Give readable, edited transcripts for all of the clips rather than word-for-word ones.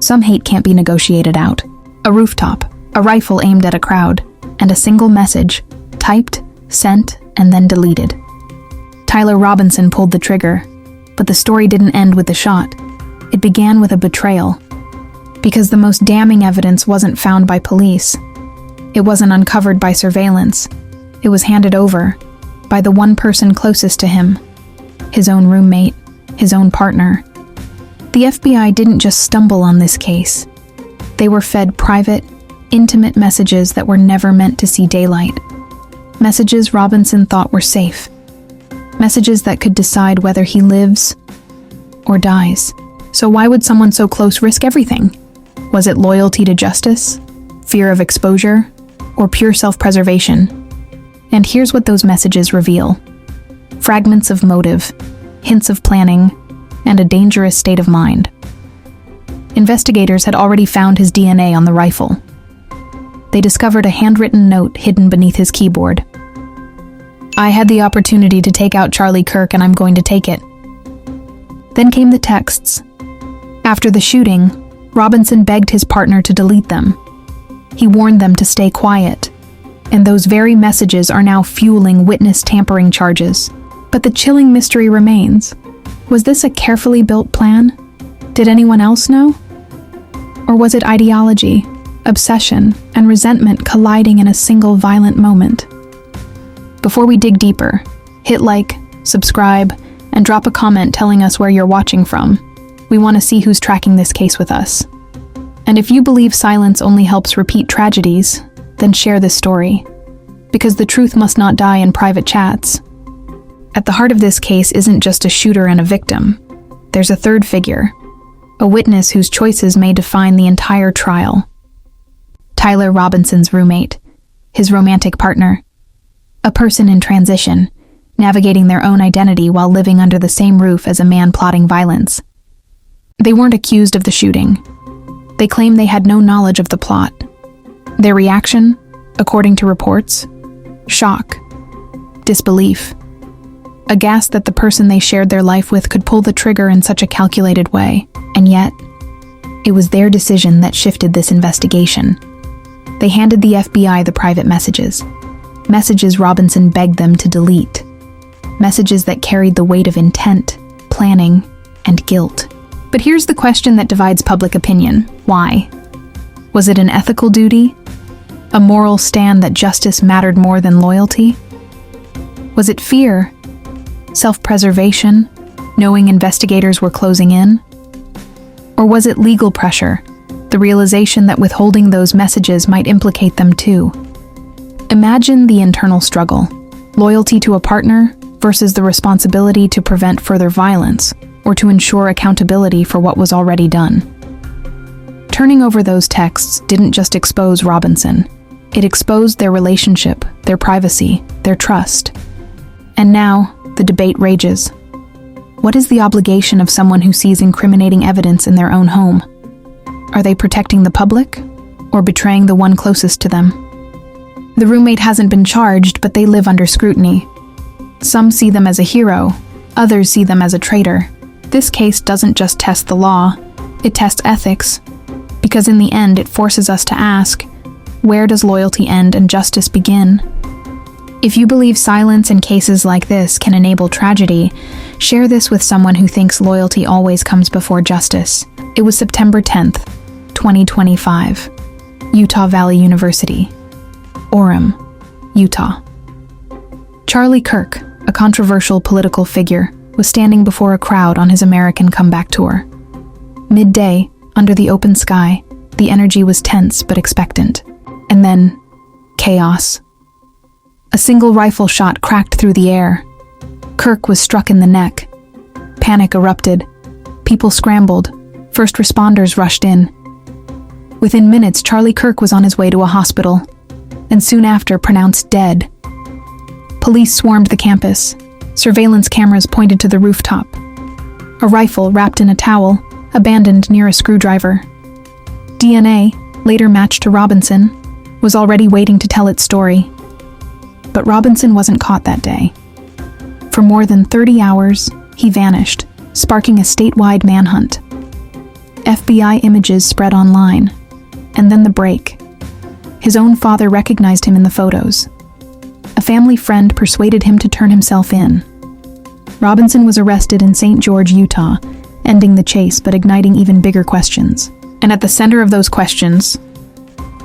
Some hate can't be negotiated out. A rooftop, a rifle aimed at a crowd, and a single message, typed, sent, and then deleted. Tyler Robinson pulled the trigger, but the story didn't end with the shot. It began with a betrayal. Because the most damning evidence wasn't found by police. It wasn't uncovered by surveillance. It was handed over by the one person closest to him, his own roommate, his own partner. The FBI didn't just stumble on this case. They were fed private, intimate messages that were never meant to see daylight. Messages Robinson thought were safe. Messages that could decide whether he lives or dies. So why would someone so close risk everything? Was it loyalty to justice, fear of exposure, or pure self-preservation? And here's what those messages reveal. Fragments of motive, hints of planning, and a dangerous state of mind. Investigators had already found his DNA on the rifle. They discovered a handwritten note hidden beneath his keyboard. "I had the opportunity to take out Charlie Kirk, and I'm going to take it." Then came the texts. After the shooting, Robinson begged his partner to delete them. He warned them to stay quiet, and those very messages are now fueling witness tampering charges. But the chilling mystery remains. Was this a carefully built plan? Did anyone else know? Or was it ideology, obsession, and resentment colliding in a single violent moment? Before we dig deeper, hit like, subscribe, and drop a comment telling us where you're watching from. We want to see who's tracking this case with us. And if you believe silence only helps repeat tragedies, then share this story. Because the truth must not die in private chats. At the heart of this case isn't just a shooter and a victim. There's a third figure, a witness whose choices may define the entire trial. Tyler Robinson's roommate, his romantic partner, a person in transition, navigating their own identity while living under the same roof as a man plotting violence. They weren't accused of the shooting. They claimed they had no knowledge of the plot. Their reaction, according to reports, shock, disbelief, aghast that the person they shared their life with could pull the trigger in such a calculated way. And yet, it was their decision that shifted this investigation. They handed the FBI the private messages. Messages Robinson begged them to delete. Messages that carried the weight of intent, planning, and guilt. But here's the question that divides public opinion. Why? Was it an ethical duty? A moral stand that justice mattered more than loyalty? Was it fear? Self-preservation? Knowing investigators were closing in? Or was it legal pressure? The realization that withholding those messages might implicate them too? Imagine the internal struggle. Loyalty to a partner versus the responsibility to prevent further violence, or to ensure accountability for what was already done. Turning over those texts didn't just expose Robinson. It exposed their relationship, their privacy, their trust. And now, the debate rages. What is the obligation of someone who sees incriminating evidence in their own home? Are they protecting the public, or betraying the one closest to them? The roommate hasn't been charged, but they live under scrutiny. Some see them as a hero, others see them as a traitor. This case doesn't just test the law, it tests ethics, because in the end it forces us to ask, where does loyalty end and justice begin? If you believe silence in cases like this can enable tragedy, share this with someone who thinks loyalty always comes before justice. It was September 10th, 2025, Utah Valley University, Orem, Utah. Charlie Kirk, a controversial political figure, was standing before a crowd on his American comeback tour. Midday, under the open sky, the energy was tense but expectant. And then, chaos. A single rifle shot cracked through the air. Kirk was struck in the neck. Panic erupted. People scrambled. First responders rushed in. Within minutes, Charlie Kirk was on his way to a hospital, and soon after pronounced dead. Police swarmed the campus. Surveillance cameras pointed to the rooftop. A rifle wrapped in a towel, abandoned near a screwdriver. DNA, later matched to Robinson, was already waiting to tell its story. But Robinson wasn't caught that day. For more than 30 hours, he vanished, sparking a statewide manhunt. FBI images spread online. And then the break. His own father recognized him in the photos. A family friend persuaded him to turn himself in. Robinson was arrested in St. George, Utah, ending the chase but igniting even bigger questions. And at the center of those questions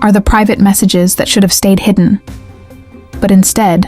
are the private messages that should have stayed hidden, but instead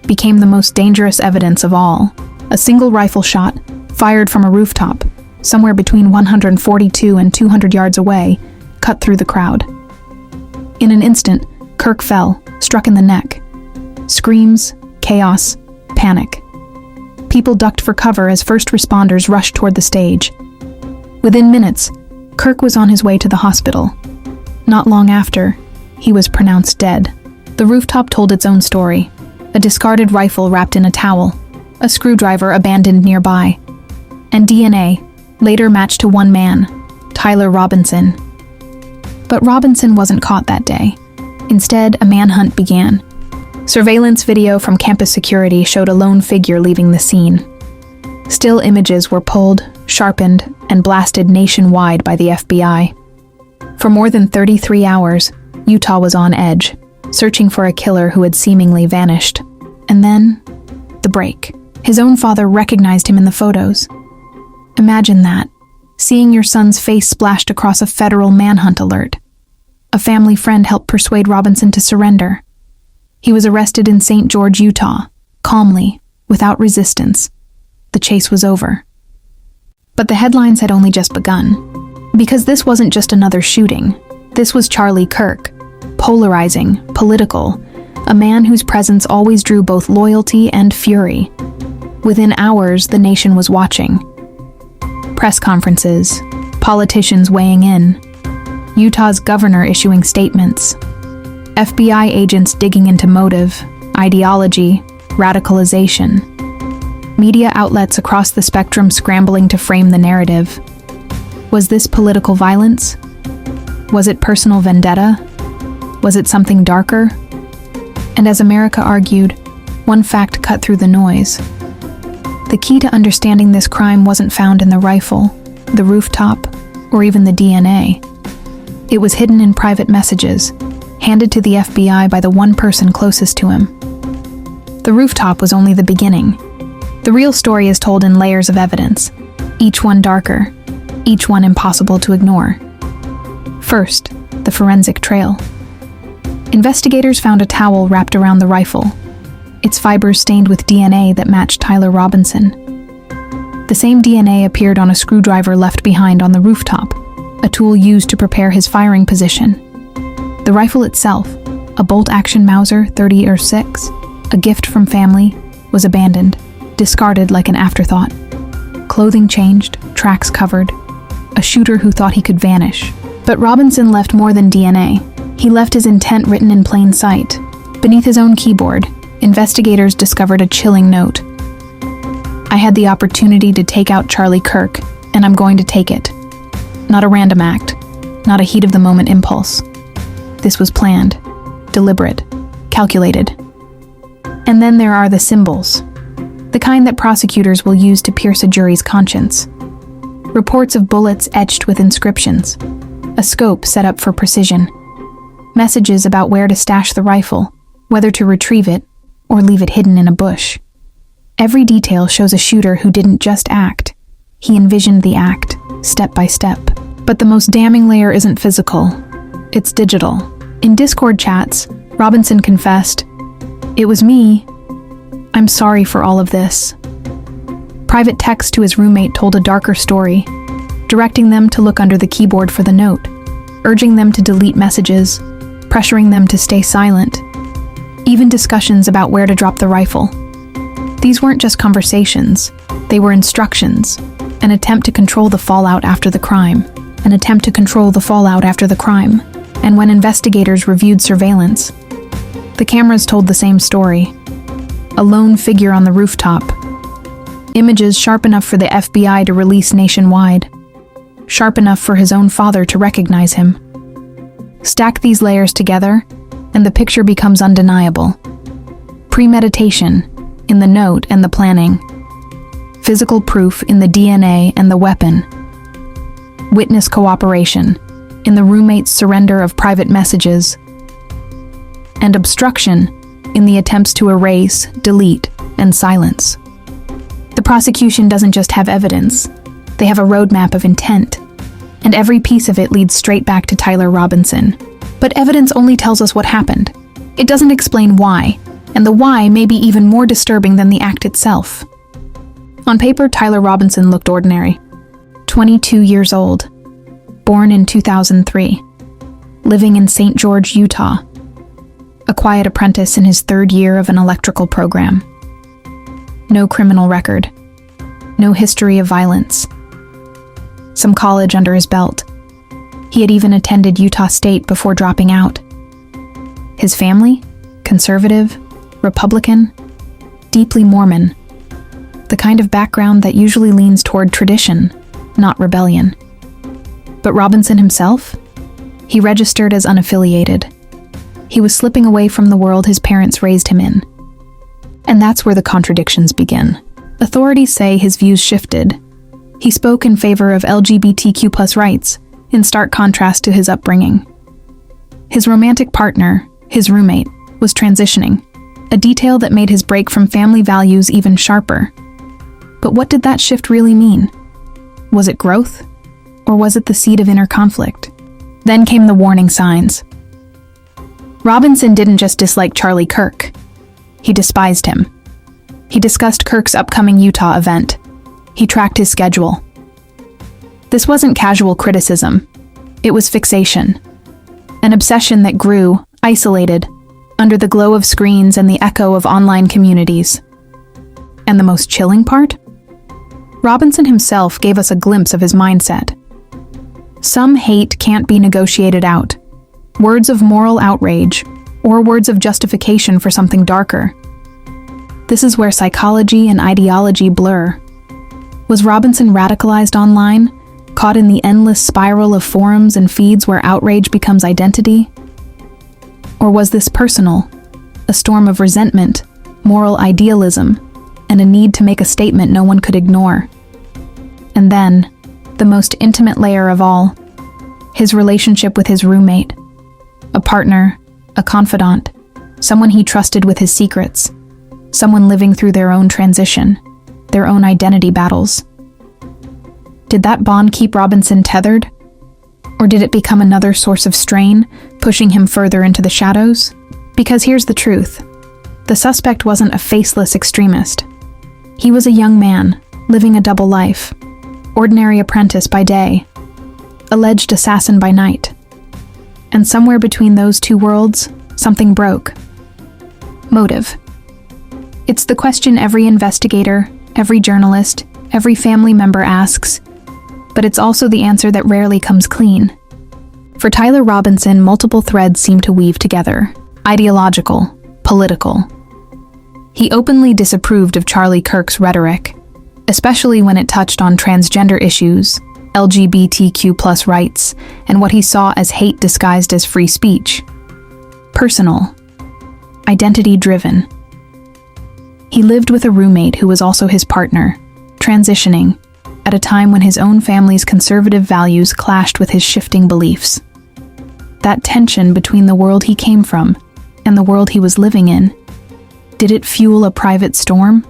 became the most dangerous evidence of all. A single rifle shot, fired from a rooftop, somewhere between 142 and 200 yards away, cut through the crowd. In an instant, Kirk fell, struck in the neck. Screams, chaos, panic. People ducked for cover as first responders rushed toward the stage. Within minutes, Kirk was on his way to the hospital. Not long after, he was pronounced dead. The rooftop told its own story. A discarded rifle wrapped in a towel, a screwdriver abandoned nearby, and DNA, later matched to one man, Tyler Robinson. But Robinson wasn't caught that day. Instead, a manhunt began. Surveillance video from campus security showed a lone figure leaving the scene. Still images were pulled, sharpened, and blasted nationwide by the FBI. For more than 33 hours, Utah was on edge, searching for a killer who had seemingly vanished. And then, the break. His own father recognized him in the photos. Imagine that, seeing your son's face splashed across a federal manhunt alert. A family friend helped persuade Robinson to surrender. He was arrested in St. George, Utah, calmly, without resistance. The chase was over. But the headlines had only just begun. Because this wasn't just another shooting. This was Charlie Kirk, polarizing, political, a man whose presence always drew both loyalty and fury. Within hours, the nation was watching. Press conferences, politicians weighing in, Utah's governor issuing statements, FBI agents digging into motive, ideology, radicalization, media outlets across the spectrum scrambling to frame the narrative. Was this political violence? Was it personal vendetta? Was it something darker? And as America argued, one fact cut through the noise. The key to understanding this crime wasn't found in the rifle, the rooftop, or even the DNA. It was hidden in private messages, handed to the FBI by the one person closest to him. The rooftop was only the beginning. The real story is told in layers of evidence, each one darker, each one impossible to ignore. First, the forensic trail. Investigators found a towel wrapped around the rifle, its fibers stained with DNA that matched Tyler Robinson. The same DNA appeared on a screwdriver left behind on the rooftop, a tool used to prepare his firing position. The rifle itself, a bolt-action Mauser 30-06, a gift from family, was abandoned, discarded like an afterthought. Clothing changed, tracks covered, a shooter who thought he could vanish. But Robinson left more than DNA. He left his intent written in plain sight. Beneath his own keyboard, investigators discovered a chilling note. I had the opportunity to take out Charlie Kirk, and I'm going to take it. Not a random act, not a heat-of-the-moment impulse. This was planned, deliberate, calculated. And then there are the symbols, the kind that prosecutors will use to pierce a jury's conscience. Reports of bullets etched with inscriptions, a scope set up for precision, messages about where to stash the rifle, whether to retrieve it, or leave it hidden in a bush. Every detail shows a shooter who didn't just act. He envisioned the act, step by step. But the most damning layer isn't physical. It's digital. In Discord chats, Robinson confessed, "It was me. I'm sorry for all of this." Private text to his roommate told a darker story, directing them to look under the keyboard for the note, urging them to delete messages, pressuring them to stay silent. Even discussions about where to drop the rifle. These weren't just conversations, they were instructions, an attempt to control the fallout after the crime. And when investigators reviewed surveillance, the cameras told the same story. A lone figure on the rooftop. Images sharp enough for the FBI to release nationwide. Sharp enough for his own father to recognize him. Stack these layers together, and the picture becomes undeniable. Premeditation, in the note and the planning. Physical proof in the DNA and the weapon. witness cooperation in the roommate's surrender of private messages, and obstruction in the attempts to erase, delete, and silence. The prosecution doesn't just have evidence, they have a roadmap of intent, and every piece of it leads straight back to Tyler Robinson. But evidence only tells us what happened. It doesn't explain why, and the why may be even more disturbing than the act itself. On paper, Tyler Robinson looked ordinary. 22 years old, born in 2003, living in St. George, Utah, a quiet apprentice in his third year of an electrical program. No criminal record, no history of violence, some college under his belt. He had even attended Utah State before dropping out. His family? Conservative, Republican, deeply Mormon. The kind of background that usually leans toward tradition, not rebellion. But Robinson himself? He registered as unaffiliated. He was slipping away from the world his parents raised him in. And that's where the contradictions begin. Authorities say his views shifted. He spoke in favor of LGBTQ+ rights, in stark contrast to his upbringing. His romantic partner, his roommate, was transitioning, a detail that made his break from family values even sharper. But what did that shift really mean? Was it growth? Or was it the seed of inner conflict? Then came the warning signs. Robinson didn't just dislike Charlie Kirk. He despised him. He discussed Kirk's upcoming Utah event. He tracked his schedule. This wasn't casual criticism. It was fixation. An obsession that grew, isolated, under the glow of screens and the echo of online communities. And the most chilling part? Robinson himself gave us a glimpse of his mindset. Some hate can't be negotiated out. Words of moral outrage, or words of justification for something darker. This is where psychology and ideology blur. Was Robinson radicalized online, caught in the endless spiral of forums and feeds where outrage becomes identity? Or was this personal, a storm of resentment, moral idealism, and a need to make a statement no one could ignore? And then, the most intimate layer of all, his relationship with his roommate, a partner, a confidant, someone he trusted with his secrets, someone living through their own transition, their own identity battles. Did that bond keep Robinson tethered? Or did it become another source of strain, pushing him further into the shadows? Because here's the truth. The suspect wasn't a faceless extremist. He was a young man, living a double life. Ordinary apprentice by day, alleged assassin by night. And somewhere between those two worlds, something broke. Motive. It's the question every investigator, every journalist, every family member asks, but it's also the answer that rarely comes clean. For Tyler Robinson, multiple threads seem to weave together: ideological, political. He openly disapproved of Charlie Kirk's rhetoric, especially when it touched on transgender issues, LGBTQ+ rights, and what he saw as hate disguised as free speech. Personal. Identity-driven. He lived with a roommate who was also his partner, transitioning, at a time when his own family's conservative values clashed with his shifting beliefs. That tension between the world he came from and the world he was living in, did it fuel a private storm?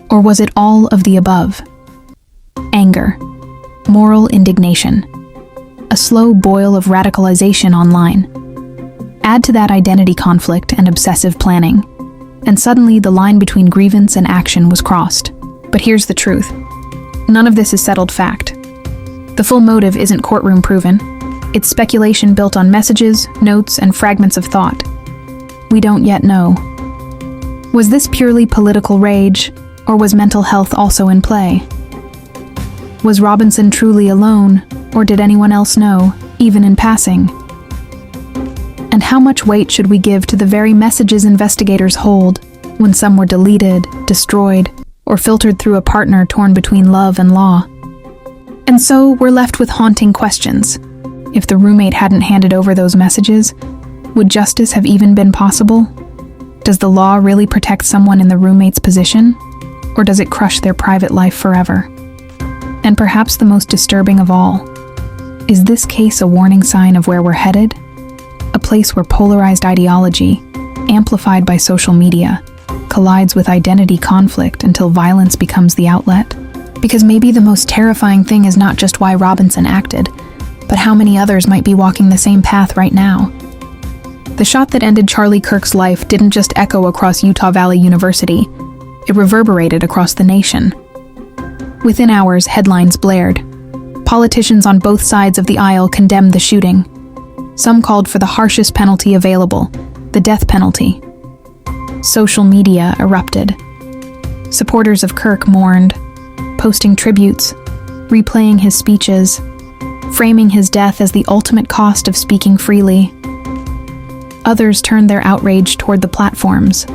Or was it all of the above? Anger, moral indignation, a slow boil of radicalization online. Add to that identity conflict and obsessive planning, and suddenly the line between grievance and action was crossed. But here's the truth. None of this is settled fact. The full motive isn't courtroom proven. It's speculation built on messages, notes, and fragments of thought. We don't yet know. Was this purely political rage, or was mental health also in play? Was Robinson truly alone, or did anyone else know, even in passing? And how much weight should we give to the very messages investigators hold, when some were deleted, destroyed, or filtered through a partner torn between love and law? And so we're left with haunting questions. If the roommate hadn't handed over those messages, would justice have even been possible? Does the law really protect someone in the roommate's position? Or does it crush their private life forever? And perhaps the most disturbing of all, Is this case a warning sign of where we're headed? A place where polarized ideology, amplified by social media, collides with identity conflict until violence becomes the outlet? Because maybe the most terrifying thing is not just why Robinson acted, but how many others might be walking the same path right now. The shot that ended Charlie Kirk's life didn't just echo across Utah Valley University, it reverberated across the nation. Within hours, headlines blared. Politicians on both sides of the aisle condemned the shooting. Some called for the harshest penalty available, the death penalty. Social media erupted. Supporters of Kirk mourned, posting tributes, replaying his speeches, framing his death as the ultimate cost of speaking freely. Others turned their outrage toward the platforms,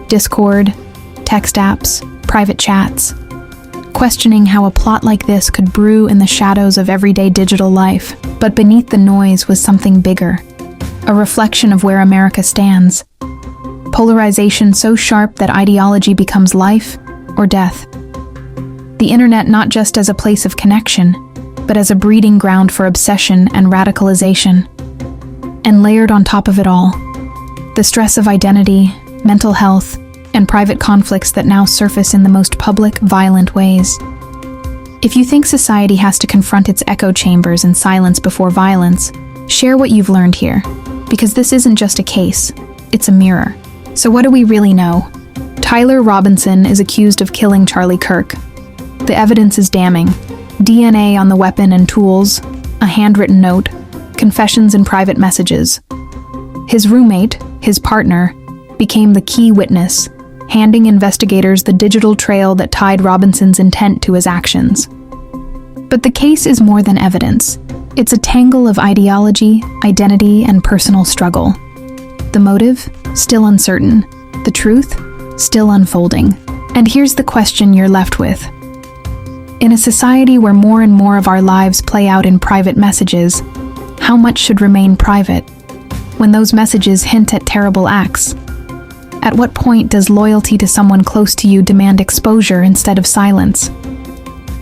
Discord, text apps, private chats, questioning how a plot like this could brew in the shadows of everyday digital life. But beneath the noise was something bigger, a reflection of where America stands. Polarization so sharp that ideology becomes life or death. The internet not just as a place of connection, but as a breeding ground for obsession and radicalization. And layered on top of it all, the stress of identity, mental health, and private conflicts that now surface in the most public, violent ways. If you think society has to confront its echo chambers in silence before violence, share what you've learned here, because this isn't just a case, it's a mirror. So what do we really know? Tyler Robinson is accused of killing Charlie Kirk. The evidence is damning. DNA on the weapon and tools, a handwritten note, confessions and private messages. His roommate, his partner, became the key witness, handing investigators the digital trail that tied Robinson's intent to his actions. But the case is more than evidence. It's a tangle of ideology, identity, and personal struggle. The motive? Still uncertain. The truth? Still unfolding. And here's the question you're left with. In a society where more and more of our lives play out in private messages, how much should remain private? When those messages hint at terrible acts? At what point does loyalty to someone close to you demand exposure instead of silence?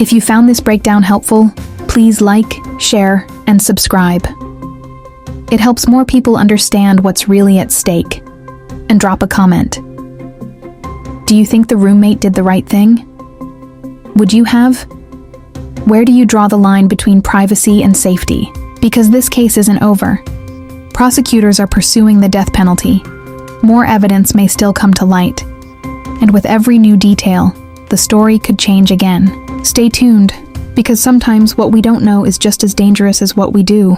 If you found this breakdown helpful, please like, share, and subscribe. It helps more people understand what's really at stake. And drop a comment. Do you think the roommate did the right thing? Would you have? Where do you draw the line between privacy and safety? Because this case isn't over. Prosecutors are pursuing the death penalty. More evidence may still come to light. And with every new detail, the story could change again. Stay tuned, because sometimes what we don't know is just as dangerous as what we do.